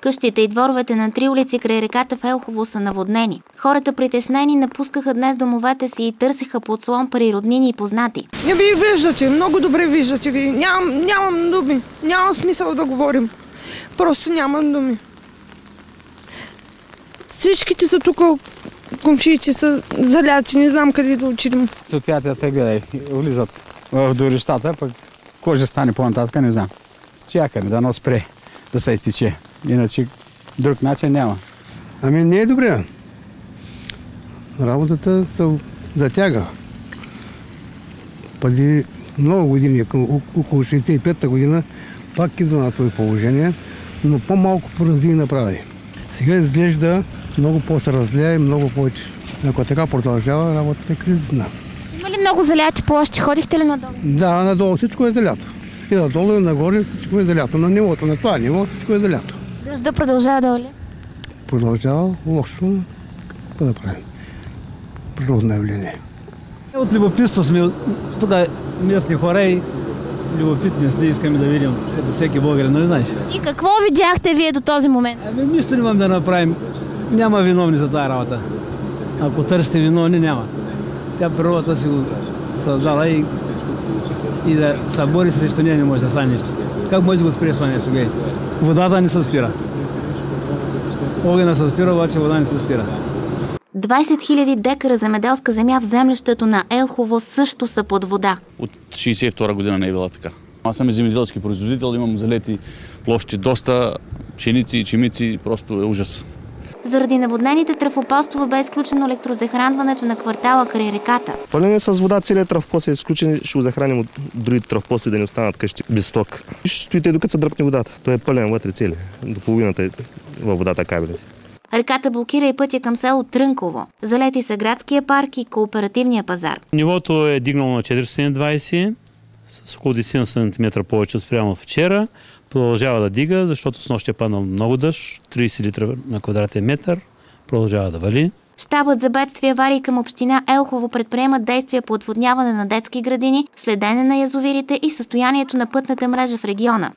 Къщите и дворовете на 3 улици край реката в Елхово са наводнени. Хората притеснени напускаха днес домовете си и търсеха подслон при роднини и познати. Вие виждате, много добре виждате. Нямам думи, няма смисъл да говорим. Просто нямам думи. Всичките са тук, комшиите са заляти, не знам къде да отидем. Съответията, гледай, влизат в дворищата, пък кой ще стане по-нататък, не знам. Чакаме да спре, да се изтече. Иначе друг начин няма. Ами не е добре. Работата се затяга. Преди много години, около 65-та година, пак идва на това положение, но по-малко порази направи. Сега изглежда много по-се разлея и много повече. Ако така продължава, работата е кризисна. Има ли много заляти площи? Ходихте ли надолу? Да, надолу всичко е залято. И надолу и нагоре всичко е залято. На нивото, на това ниво всичко е залято. Дъжда продължава да вали? Продължава лошо. Какво да правим? Природно явление. От любопитство сме тук местни хора и любопитни не искаме да видим, като всеки българин, нали знаеш? И какво видяхте вие до този момент? Нищо не можем да направим. Няма виновни за тази работа. Ако търсите виновни, няма. Тя природата си го създала и да се бори срещу нея не може да стане нищо. Как може да го спре това нещо? Водата не се спира. Огънът се спира, обаче вода не се спира. 20 000 декара земеделска земя в землището на Елхово също са под вода. От 1962 година не е била така. Аз съм земеделски производител, имам залети площи доста, пшеници и чемици, просто е ужас. Заради наводнените трафопостове бе изключено електрозахранването на квартала край реката. Пълен е с вода, целият трафопост е изключен, ще го захраним от другите трафопости да не останат къщи без ток. Ще стоите докато се дръпне водата. Той е пълен вътре цели. До половината е във водата кабелите. Реката блокира и пътя към село Трънково. Залети са градския парк и кооперативния пазар. Нивото е дигнало на 420, с около 10 см повече спрямо вчера. Продължава да дига, защото с нощ е паднал много дъжд, 30 литра на квадратен метър. Продължава да вали. Щабът за бедствия и аварии към община Елхово предприемат действия по отводняване на детски градини, следене на язовирите и състоянието на пътната мрежа в региона.